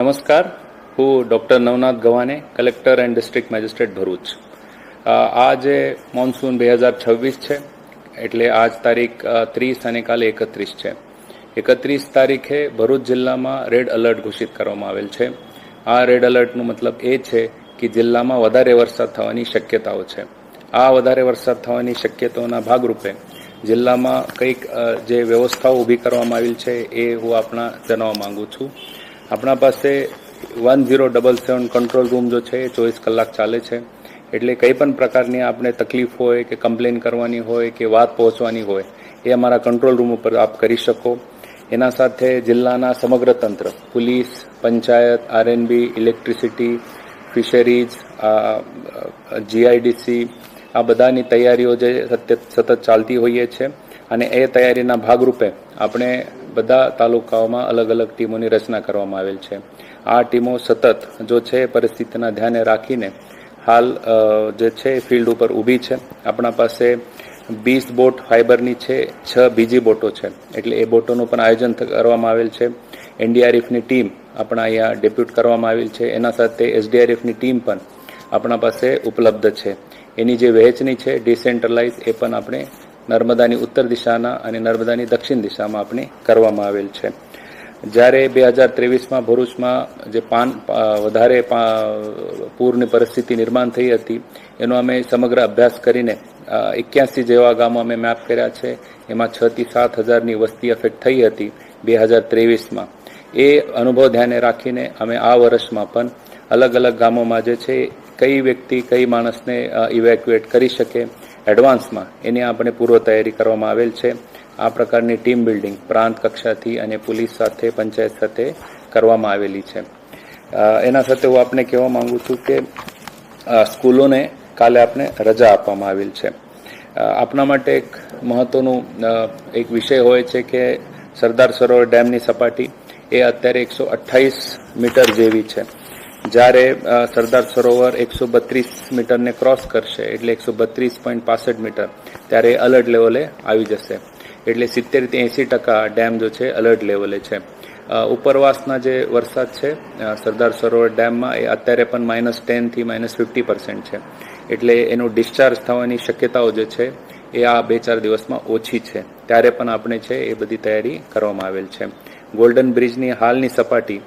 નમસ્કાર, હું doctor Navnath Gavane, collector and district magistrate Bharuch. આજે મોન્સૂન 2026 છે, એટલે આજ તારીખ 30 અને કાલે 31 છે. 31 તારીખે ભરૂચ જિલ્લામાં રેડ એલર્ટ ઘોષિત કરવામાં આવેલ છે. આ રેડ એલર્ટનો મતલબ એ છે કે જિલ્લામાં વધારે વરસાદ થવાની શક્યતાઓ છે. આ વધારે વરસાદ થવાની શક્યતાઓના ભાગરૂપે જિલ્લામાં કંઈક જે વ્યવસ્થાઓ ઊભી કરવામાં આવેલ છે એ હું આપણા જણાવવા માંગુ છું. આપણા પાસે 1077 કંટ્રોલ રૂમ જો છે એ 24 કલાક ચાલે છે. એટલે કંઈ પણ પ્રકારની આપણે તકલીફ હોય કે કમ્પ્લેન કરવાની હોય કે વાત પહોંચવાની હોય એ અમારા કંટ્રોલ રૂમ ઉપર આપ કરી શકો. એના સાથે જિલ્લાના સમગ્ર તંત્ર, police, panchayat, RNB, electricity, fisheries, GIDC, આ બધાની તૈયારીઓ જે સતત ચાલતી હોઈએ છે. અને એ તૈયારીના ભાગરૂપે આપણે બધા તાલુકાઓમાં અલગ અલગ ટીમોની રચના કરવામાં આવેલ છે. આ ટીમો સતત જો છે પરિસ્થિતિના ધ્યાને રાખીને હાલ જે છે ફિલ્ડ ઉપર ઊભી છે. આપણા પાસે 20 બોટ ફાઇબરની છે, 6 બીજી બોટો છે. એટલે એ બોટોનું પણ આયોજન કરવામાં આવેલ છે. એનડીઆરએફની ટીમ આપણા અહીંયા ડેપ્યુટ કરવામાં આવેલ છે. એના સાથે એસડીઆરએફની ટીમ પણ આપણા પાસે ઉપલબ્ધ છે. એની જે વહેંચણી છે ડિસેન્ટ્રલાઇઝ એ પણ આપણે નર્મદાની ઉત્તર દિશાના અને નર્મદાની દક્ષિણ દિશામાં આપણે કરવામાં આવેલ છે. જ્યારે 2023માં ભરૂચમાં જે વધારે પૂરની પરિસ્થિતિ નિર્માણ થઈ હતી એનો અમે સમગ્ર અભ્યાસ કરીને 81 જેવા ગામો અમે મેપ કર્યા છે. એમાં 6 થી 7 હજારની વસ્તી અફેક્ટ થઈ હતી 2023માં. એ અનુભવ ધ્યાને રાખીને અમે આ વર્ષમાં પણ અલગ અલગ ગામોમાં જે છે કઈ વ્યક્તિ કઈ માણસને ઇવેક્યુએટ કરી શકે એડવાન્સમાં એની આપણે પૂર્વ તૈયારી કરવામાં આવેલ છે. આ પ્રકારની ટીમ બિલ્ડિંગ પ્રાંત કક્ષાથી અને પોલીસ સાથે પંચાયત સાથે કરવામાં આવેલી છે. એના સાથે હું આપને કહેવા માંગુ છું કે સ્કૂલોને કાલે આપણે રજા આપવામાં આવેલ છે. આપણા માટે એક મહત્વનું એક વિષય હોય છે કે સરદાર સરોવર ડેમની સપાટી એ અત્યારે 128 મીટર જેવી છે. જ્યારે સરદાર સરોવર 132 મીટરને ક્રોસ કરશે એટલે 132.65 મીટર ત્યારે અલર્ટ લેવલે આવી જશે. એટલે 70 થી 80% ડેમ જો છે અલર્ટ લેવલે છે. ઉપરવાસના જે વરસાદ છે સરદાર સરોવર ડેમમાં એ અત્યારે પણ -10 થી -50% છે. એટલે એનું ડિસ્ચાર્જ થવાની શક્યતાઓ જે છે એ આ 2-4 દિવસમાં ઓછી છે. ત્યારે પણ આપણે છે એ બધી તૈયારી કરવામાં આવેલ છે. ગોલ્ડન બ્રિજની હાલની સપાટી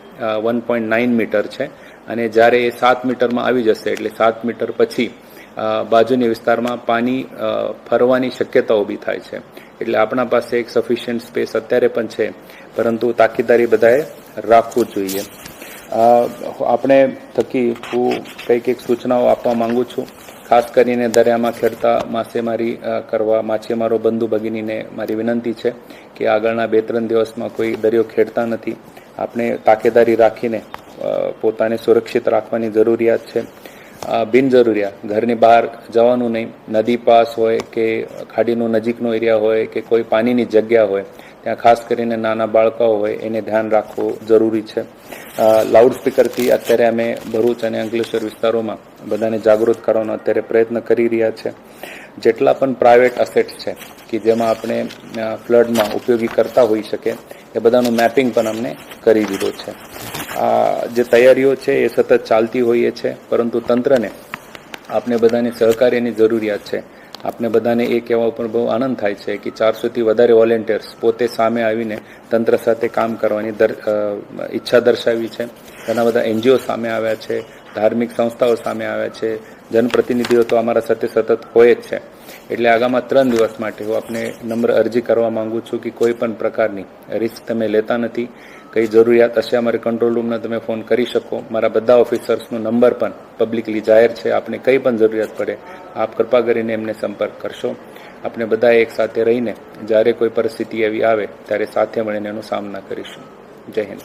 1.9 મીટર છે અને જ્યારે એ 7 મીટરમાં આવી જશે એટલે 7 મીટર પછી બાજુની વિસ્તારમાં પાણી ફરવાની શક્યતા ઊભી થાય છે. એટલે આપણા પાસે એક સફિશિયન્ટ સ્પેસ અત્યારે પણ છે, પરંતુ તાકીદારી બધાએ રાખવું જોઈએ. આપણે થકી હું કંઈક સૂચનાઓ આપવા માંગુ છું. ખાસ કરીને દરિયામાં ખેડતા માછીમારી કરવા માછીમારો બંધુ ભગીનીને મારી વિનંતી છે કે આગળના 2-3 દિવસમાં કોઈ દરિયો ખેડતા નથી. આપણે તાકેદારી રાખીને પોતાને સુરક્ષિત રાખવાની જરૂરિયાત છે. બિનજરૂરિયાત ઘરની બહાર જવાનું નહીં. નદી પાસ હોય કે ખાડીનું નજીકનો એરિયા હોય કે કોઈ પાણીની જગ્યા હોય ત્યાં ખાસ કરીને નાના બાળકો હોય એને ધ્યાન રાખવું જરૂરી છે. લાઉડસ્પીકરથી અત્યારે અમે ભરૂચ અને અંકલેશ્વર વિસ્તારોમાં બધાને જાગૃત કરવાનો અત્યારે પ્રયત્ન કરી રહ્યા છે. જેટલા પણ પ્રાઇવેટ અસેટ્સ છે કે જેમાં આપણે ફ્લડમાં ઉપયોગી કરતા હોઈ શકે એ બધાનું મેપિંગ પણ અમને કરી દીધો છે. આ જે તૈયારીઓ છે એ સતત ચાલતી હોઈએ છે, પરંતુ તંત્રને આપણે બધાની સહકાર્યની જરૂરિયાત છે. આપણે બધાને એ કહેવા ઉપર બહુ આનંદ થાય છે કે 400થી વધારે વોલેન્ટિયર્સ પોતે સામે આવીને તંત્ર સાથે કામ કરવાની ઈચ્છા દર્શાવી છે. ઘણા બધા એનજીઓ સામે આવ્યા છે, ધાર્મિક સંસ્થાઓ સામે આવ્યા છે, જનપ્રતિનિધિઓ તો અમારા સાથે સતત હોય જ છે. એટલે આગામી 3 દિવસ માટે હું આપને નમ્ર અરજી કરવા માંગુ છું કે કોઈ પણ પ્રકારની રિસ્ક તમે લેતા નથી. કઈ જરૂરિયાત હશે અમારે કંટ્રોલ રૂમને તમે ફોન કરી શકો. મારા બધા ઓફિસર્સનો નંબર પણ પબ્લિકલી જાહેર છે. આપને કંઈ પણ જરૂરિયાત પડે આપ કૃપા કરીને એમને સંપર્ક કરશો. આપણે બધા એક સાથે રહીને જ્યારે કોઈ પરિસ્થિતિ એવી આવે ત્યારે સાથે મળીને એનો સામના કરીશું. જય હિન્દ.